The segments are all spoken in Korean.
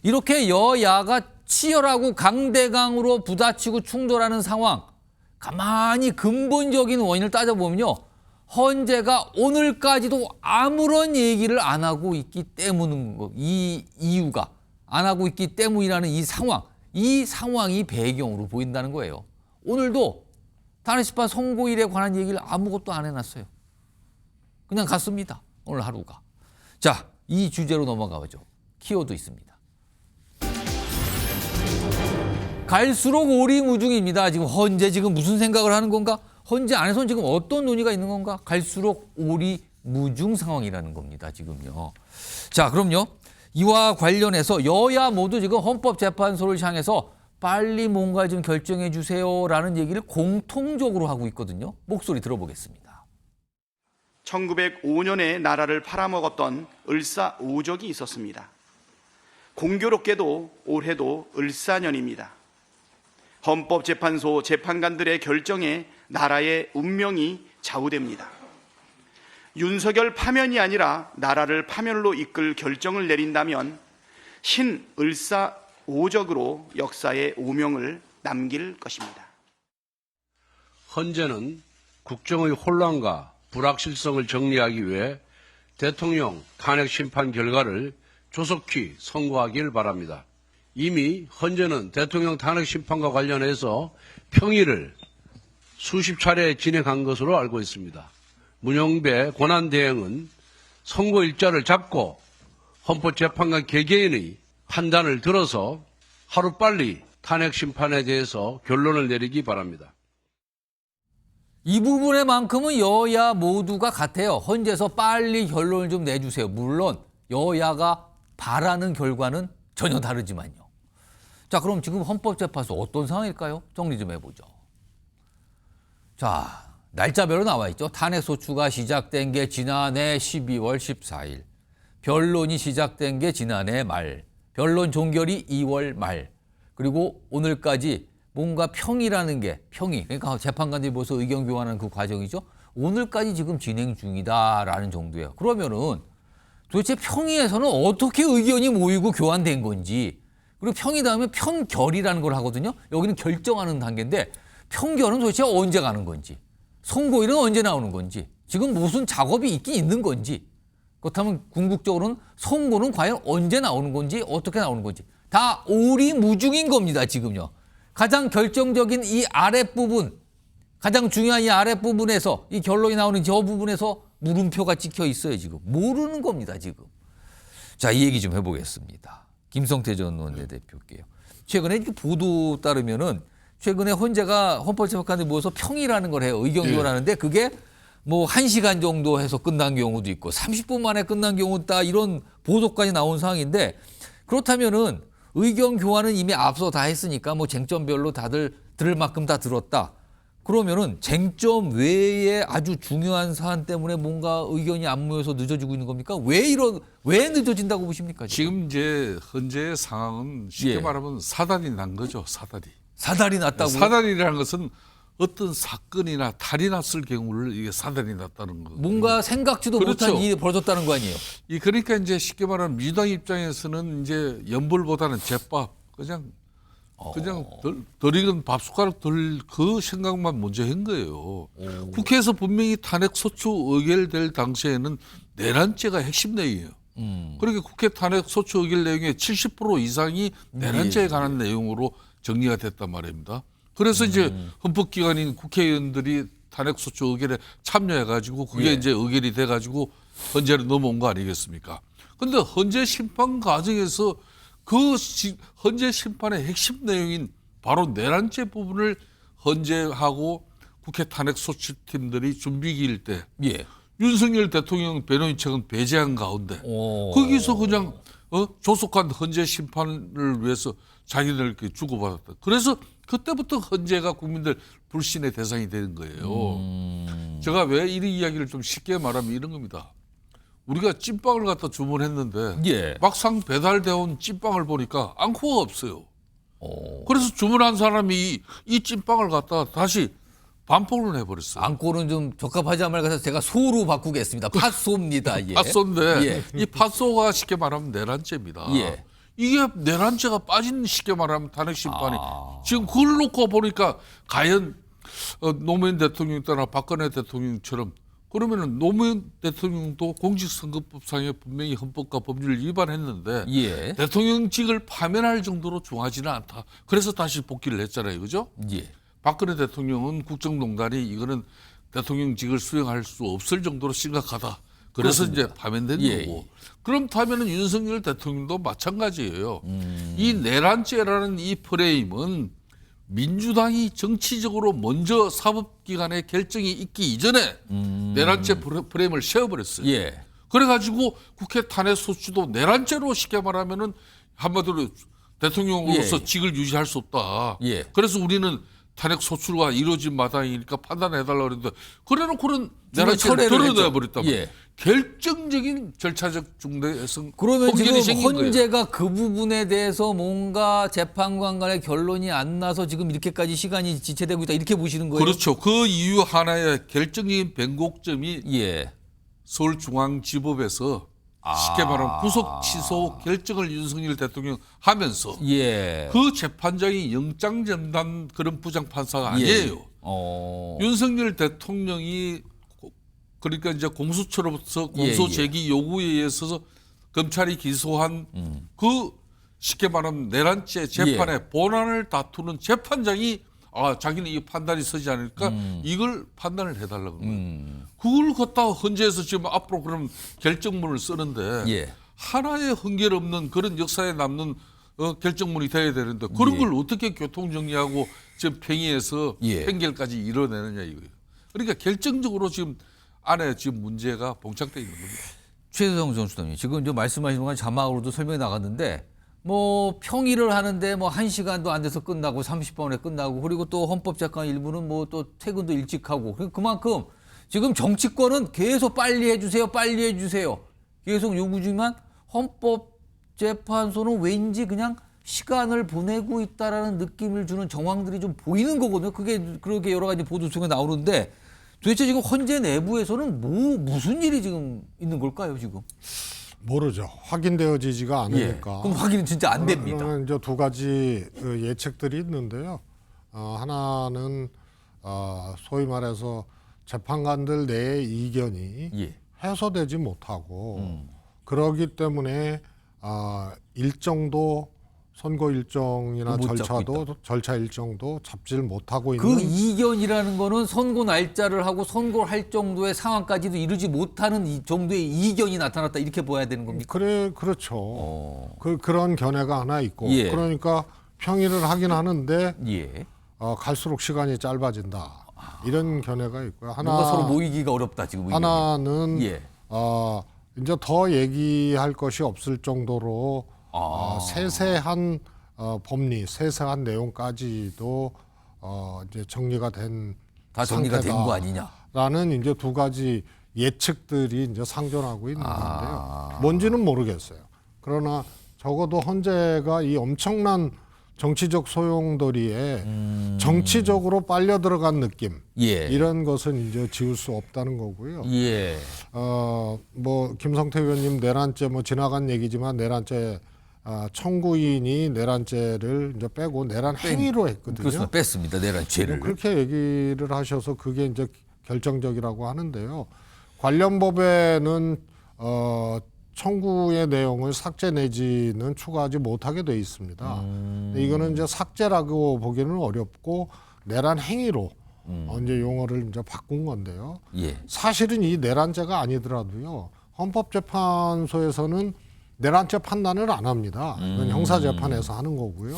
이렇게 여야가 치열하고 강대강으로 부딪히고 충돌하는 상황, 가만히 근본적인 원인을 따져보면요. 헌재가 오늘까지도 아무런 얘기를 안 하고 있기 때문인 거, 이 이유가 안 하고 있기 때문이라는 이 상황이 배경으로 보인다는 거예요. 오늘도 탄핵심판 선고일에 관한 얘기를 아무것도 안 해놨어요. 그냥 갔습니다. 오늘 하루가. 자, 이 주제로 넘어가죠. 키워드 있습니다. 갈수록 오리무중입니다. 지금 헌재 지금 무슨 생각을 하는 건가? 헌재 안에서는 지금 어떤 논의가 있는 건가? 갈수록 오리무중 상황이라는 겁니다. 지금요. 자, 그럼요. 이와 관련해서 여야 모두 지금 헌법재판소를 향해서 빨리 뭔가 좀 결정해 주세요라는 얘기를 공통적으로 하고 있거든요. 목소리 들어보겠습니다. 1905년에 나라를 팔아먹었던 을사오적이 있었습니다. 공교롭게도 올해도 을사년입니다. 헌법재판소 재판관들의 결정에 나라의 운명이 좌우됩니다. 윤석열 파면이 아니라 나라를 파면으로 이끌 결정을 내린다면 신을사오적으로 역사의 오명을 남길 것입니다. 헌재는 국정의 혼란과 불확실성을 정리하기 위해 대통령 탄핵 심판 결과를 조속히 선고하길 바랍니다. 이미 헌재는 대통령 탄핵 심판과 관련해서 평의를 수십 차례 진행한 것으로 알고 있습니다. 문영배 권한대행은 선고 일자를 잡고 헌법재판관 개개인의 판단을 들어서 하루빨리 탄핵 심판에 대해서 결론을 내리기 바랍니다. 이 부분에만큼은 여야 모두가 같아요. 헌재에서 빨리 결론을 좀 내주세요. 물론 여야가 바라는 결과는 전혀 다르지만요. 자, 그럼 지금 헌법재판소 어떤 상황일까요? 정리 좀 해보죠. 자, 날짜별로 나와 있죠. 탄핵소추가 시작된 게 지난해 12월 14일. 변론이 시작된 게 지난해 말. 변론 종결이 2월 말. 그리고 오늘까지 뭔가 평의라는 게 그러니까 재판관들이 모여서 의견 교환하는 그 과정이죠. 오늘까지 지금 진행 중이다라는 정도예요. 그러면은 도대체 평의에서는 어떻게 의견이 모이고 교환된 건지, 그리고 평의 다음에 평결이라는 걸 하거든요. 여기는 결정하는 단계인데 평결은 도대체 언제 가는 건지, 선고일은 언제 나오는 건지, 지금 무슨 작업이 있긴 있는 건지, 그렇다면 궁극적으로는 선고는 과연 언제 나오는 건지, 어떻게 나오는 건지 다 오리무중인 겁니다. 지금요. 가장 결정적인 이 아랫부분, 가장 중요한 이 아랫부분에서 이 결론이 나오는 저 부분에서 물음표가 찍혀 있어요. 지금 모르는 겁니다. 지금. 자, 이 얘기 좀 해보겠습니다. 김성태 전 원내대표께요. 최근에 이렇게 보도 따르면은 최근에 헌재가 헌법재판관들 모여서 평의라는 걸 해요. 의견 교환하는데 그게 뭐 1시간 정도 해서 끝난 경우도 있고 30분 만에 끝난 경우도 있다, 이런 보도까지 나온 상황인데, 그렇다면은 의견 교환은 이미 앞서 다 했으니까 뭐 쟁점별로 다들 들을 만큼 다 들었다. 그러면은 쟁점 외에 아주 중요한 사안 때문에 뭔가 의견이 안 모여서 늦어지고 있는 겁니까? 왜 늦어진다고 보십니까? 지금 이제 현재의 상황은 쉽게 말하면 사달이 난 거죠. 사달이 났다고? 사달이라는 것은 어떤 사건이나 탈이 났을 경우를 이게 사달이 났다는 거. 뭔가 생각지도 못한 일이 벌어졌다는 거 아니에요? 그러니까 이제 쉽게 말하면 민주당 입장에서는 이제 연불보다는 제밥, 그냥 덜 익은 밥숟가락 덜 그 생각만 먼저 한 거예요. 국회에서 분명히 탄핵소추 의결될 당시에는 내란죄가 핵심 내용이에요. 그러니까 국회 탄핵소추 의결 내용의 70% 이상이 내란죄에 관한 내용으로 정리가 됐단 말입니다. 그래서 이제 헌법기관인 국회의원들이 탄핵소추 의결에 참여해가지고 그게 이제 의결이 돼가지고 헌재로 넘어온 거 아니겠습니까? 근데 헌재 심판 과정에서 그 헌재 심판의 핵심 내용인 바로 내란죄 부분을 헌재하고 국회 탄핵소추팀들이 준비기일 때 윤석열 대통령 변호인 측은 배제한 가운데 거기서 그냥 조속한 헌재 심판을 위해서 자기들 이렇게 주고받았다. 그래서 그때부터 헌재가 국민들 불신의 대상이 되는 거예요. 제가 왜 이 이야기를 좀 쉽게 말하면 이런 겁니다. 우리가 찐빵을 갖다 주문했는데 막상 배달되어 온 찐빵을 보니까 앙코가 없어요. 그래서 주문한 사람이 이 찐빵을 갖다 다시 반포를 해버렸어요. 앙코는 좀 적합하지 않은 말 같아서 제가 소로 바꾸겠습니다. 팥소입니다. 팥소인데 이 팥소가 쉽게 말하면 내란죄입니다. 이게 내란죄가 빠진 쉽게 말하면 탄핵 심판이 지금 그걸 놓고 보니까 과연 노무현 대통령 때나 박근혜 대통령처럼 그러면은 노무현 대통령도 공직선거법상에 분명히 헌법과 법률을 위반했는데 예. 대통령직을 파면할 정도로 중하지는 않다. 그래서 다시 복귀를 했잖아요, 그죠? 예. 박근혜 대통령은 국정농단이 이거는 대통령직을 수행할 수 없을 정도로 심각하다. 그래서 그렇습니다. 이제 파면된 예, 거고. 예. 그렇다면은 윤석열 대통령도 마찬가지예요. 이 내란죄라는 이 프레임은 민주당이 정치적으로 먼저 사법기관의 결정이 있기 이전에 내란죄 프레임을 세워버렸어요. 예. 그래가지고 국회 탄핵 소추도 내란죄로 쉽게 말하면은 한마디로 대통령으로서 예. 직을 유지할 수 없다. 예. 그래서 우리는 탄핵 소추가 이루어진 마당이니까 판단해달라 그랬는데 그래놓고는 내란죄를 철회를 드러내버렸단 했죠. 말이에요. 예. 결정적인 절차적 중대성 그러면 지금 생긴 거예요. 헌재가 그 부분에 대해서 뭔가 재판관 간의 결론이 안 나서 지금 이렇게까지 시간이 지체되고 있다 이렇게 보시는 거예요? 그렇죠. 그 이유 하나의 결정적인 변곡점이 예. 서울중앙지법에서 쉽게 말하면 구속 취소 결정을 윤석열 대통령 하면서 예. 그 재판장이 영장 전담 그런 부장판사가 아니에요. 윤석열 대통령이 그러니까 이제 공수처로부터 공소 제기 요구에 의해서 검찰이 기소한 그 쉽게 말하면 내란죄 재판의 본안을 다투는 재판장이 자기는 이 판단이 서지 않으니까 이걸 판단을 해달라고 그런 거예요. 그걸 갖다가 헌재에서 지금 앞으로 그럼 결정문을 쓰는데 예. 하나의 흥결 없는 그런 역사에 남는 결정문이 돼야 되는데 그런 걸 어떻게 교통정리하고 지금 평의해서 판결까지 이뤄내느냐 이거예요. 그러니까 결정적으로 지금 안에 지금 문제가 봉착되어 있는 겁니다. 최재성 전수장님 지금 저 말씀하신 동안 자막으로도 설명이 나갔는데 뭐 평의를 하는데 뭐 1시간도 안 돼서 끝나고 30분에 끝나고 그리고 또 헌법재판 일부는 뭐 또 퇴근도 일찍 하고 그만큼 지금 정치권은 계속 빨리 해주세요 계속 요구 중이지만 헌법재판소는 왠지 그냥 시간을 보내고 있다라는 느낌을 주는 정황들이 좀 보이는 거거든요. 그게 그렇게 여러 가지 보도 속에 나오는데 도대체 지금 헌재 내부에서는 무슨 일이 지금 있는 걸까요, 지금? 모르죠. 확인되어지지가 않으니까. 그럼 확인은 진짜 안 됩니다. 그러면 이제 두 가지 예측들이 있는데요. 하나는 소위 말해서 재판관들 내의 이견이 해소되지 못하고 그러기 때문에 일정도 선거 일정이나 못 잡고 절차 일정도 잡지를 못하고 있는 그 이견이라는 거는 선고 날짜를 하고 선고를 할 정도의 상황까지도 이루지 못하는 이 정도의 이견이 나타났다 이렇게 봐야 되는 겁니까? 그렇죠. 그런 견해가 하나 있고 예. 그러니까 평의를 하긴 하는데 예. 갈수록 시간이 짧아진다 이런 견해가 있고요. 뭔가 서로 모이기가 어렵다 지금. 의견이. 하나는 예. 이제 더 얘기할 것이 없을 정도로 세세한 법리, 세세한 내용까지도 이제 정리가 된 다 정리가 된 거 아니냐? 라는 이제 두 가지 예측들이 이제 상존하고 있는 건데요. 뭔지는 모르겠어요. 그러나 적어도 헌재가 이 엄청난 정치적 소용돌이에 정치적으로 빨려 들어간 느낌 이런 것은 이제 지울 수 없다는 거고요. 예. 뭐 김성태 의원님 내란죄 뭐 지나간 얘기지만 내란죄 청구인이 내란죄를 이제 빼고 내란 행위로 했거든요. 그렇습니다. 뺐습니다. 내란죄를. 뭐 그렇게 얘기를 하셔서 그게 이제 결정적이라고 하는데요. 관련 법에는 청구의 내용을 삭제 내지는 추가하지 못하게 돼 있습니다. 근데 이거는 이제 삭제라고 보기는 어렵고 내란 행위로 이제 용어를 이제 바꾼 건데요. 사실은 이 내란죄가 아니더라도요. 헌법재판소에서는 내란죄 판단을 안 합니다. 이건 형사재판에서 하는 거고요.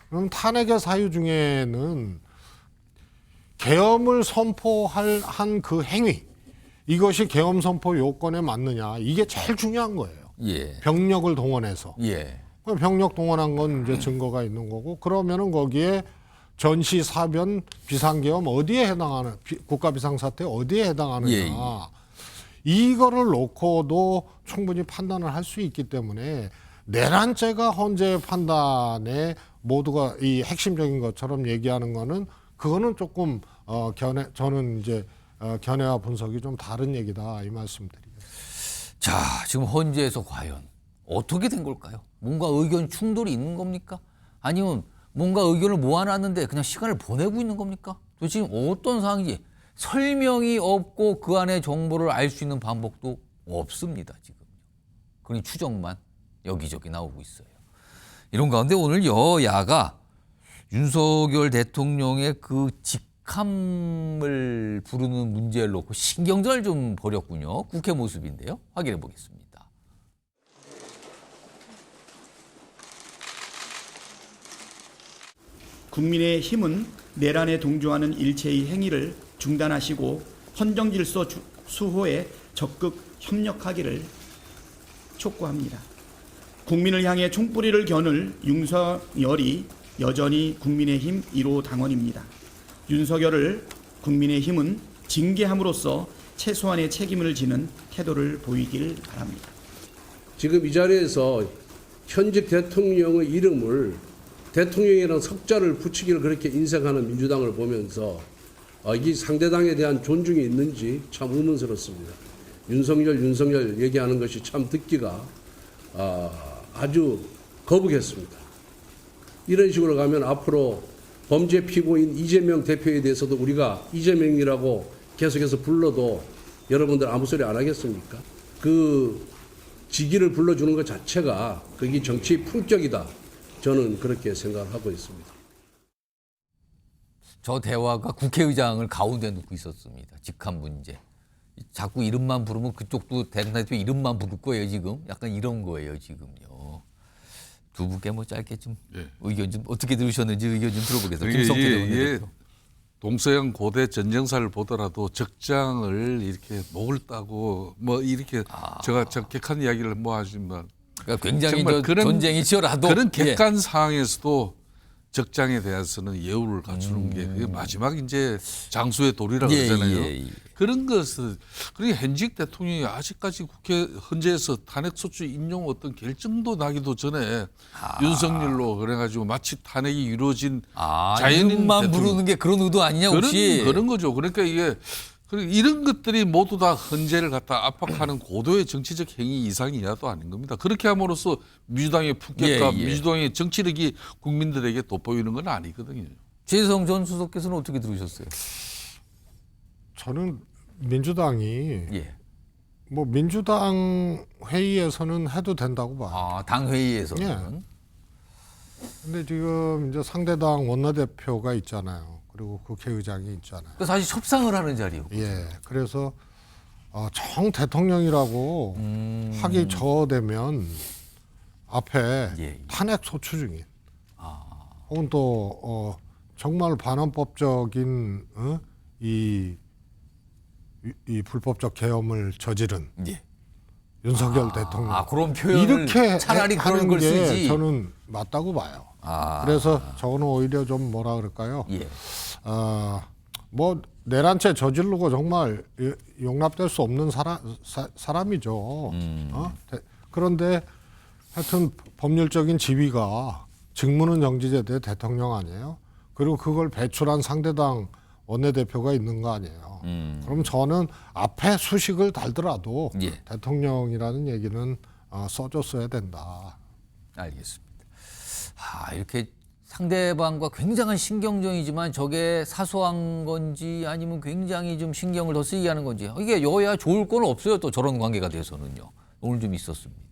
그럼 탄핵의 사유 중에는 계엄을 선포할 한 그 행위 이것이 계엄 선포 요건에 맞느냐 이게 제일 중요한 거예요. 병력을 동원해서. 병력 동원한 건 이제 증거가 있는 거고 그러면은 거기에 전시, 사변, 비상계엄 어디에 해당하는 국가 비상사태 어디에 해당하느냐 이거를 놓고도 충분히 판단을 할 수 있기 때문에 내란죄가 헌재 판단에 모두가 이 핵심적인 것처럼 얘기하는 거는 그거는 조금 저는 이제 견해와 분석이 좀 다른 얘기다 이 말씀드리겠습니다. 자, 지금 헌재에서 과연 어떻게 된 걸까요? 뭔가 의견 충돌이 있는 겁니까? 아니면 뭔가 의견을 모아놨는데 그냥 시간을 보내고 있는 겁니까? 도대체 지금 어떤 상황인지 설명이 없고 그 안에 정보를 알 수 있는 방법도 없습니다. 지금. 그러니 추정만 여기저기 나오고 있어요. 이런 가운데 오늘 여야가 윤석열 대통령의 그 직함을 부르는 문제를 놓고 신경전을 좀 벌였군요. 국회 모습인데요. 확인해 보겠습니다. 국민의힘은 내란에 동조하는 일체의 행위를 중단하시고 헌정질서 수호에 적극 협력하기를 촉구합니다. 국민을 향해 총뿌리를 겨눌 윤석열이 여전히 국민의힘 1호 당원입니다. 윤석열을 국민의힘은 징계함으로써 최소한의 책임을 지는 태도를 보이길 바랍니다. 지금 이 자리에서 현직 대통령의 이름을 대통령이라는 석자를 붙이기를 그렇게 인색하는 민주당을 보면서 이 상대당에 대한 존중이 있는지 참 의문스럽습니다. 윤석열 얘기하는 것이 참 듣기가 아주 거북했습니다. 이런 식으로 가면 앞으로 범죄 피고인 이재명 대표에 대해서도 우리가 이재명이라고 계속해서 불러도 여러분들 아무 소리 안 하겠습니까? 그 직위를 불러주는 것 자체가 그게 정치의 품격이다. 저는 그렇게 생각하고 있습니다. 저 대화가 국회의장을 가운데 놓고 있었습니다. 직함 문제. 자꾸 이름만 부르면 그쪽도 대통령 이름만 부를 거예요, 지금. 약간 이런 거예요, 지금요. 두 분께 뭐 짧게 좀 의견 좀 어떻게 들으셨는지 의견 좀 들어보겠습니다. 김성태 의원님. 동서양 고대 전쟁사를 보더라도 적장을 이렇게 목을 따고 뭐 이렇게 제가 적격한 이야기를 뭐 하지만 그러니까 굉장히 정말 그런 전쟁이 치열하도 그런 객관 상황에서도 적장에 대해서는 예우를 갖추는 게 그게 마지막 이제 장수의 도리라고 그러잖아요. 그런 것을 그리고 현직 대통령이 아직까지 국회 헌재에서 탄핵소추 인용 어떤 결정도 나기도 전에 윤석열로 그래가지고 마치 탄핵이 이루어진 자연인 이름만 대통령. 부르는 게 그런 의도 아니냐 혹시? 그런 거죠. 그러니까 이게 이런 것들이 모두 다 헌재를 갖다 압박하는 고도의 정치적 행위 이상이 이하도 아닌 겁니다. 그렇게 함으로써 민주당의 품격과 민주당의 정치력이 국민들에게 돋보이는 건 아니거든요. 최재성 전 수석께서는 어떻게 들으셨어요? 저는 민주당이 뭐 민주당 회의에서는 해도 된다고 봐요. 당 회의에서는. 근데 지금 이제 상대당 원내대표가 있잖아요. 그리고 국회의장이 있잖아요. 사실 협상을 하는 자리요. 그래서 정 대통령이라고 하기 저되면 앞에 탄핵 소추 중인 혹은 또 정말 반헌법적인 이 불법적 계엄을 저지른 윤석열 대통령 그런 표현을 이렇게 차라리 그런 걸 게 쓰지. 저는 맞다고 봐요. 그래서 저는 오히려 좀 뭐라 그럴까요? 뭐 내란죄 저지르고 정말 용납될 수 없는 사람이죠. 그런데 하여튼 법률적인 지위가 직무는 정지제대 대통령 아니에요? 그리고 그걸 배출한 상대당 원내대표가 있는 거 아니에요? 그럼 저는 앞에 수식을 달더라도 대통령이라는 얘기는 써줬어야 된다. 알겠습니다. 이렇게 상대방과 굉장한 신경전이지만 저게 사소한 건지 아니면 굉장히 좀 신경을 더 쓰이게 하는 건지 이게 여야 좋을 건 없어요. 또 저런 관계가 돼서는요. 오늘 좀 있었습니다.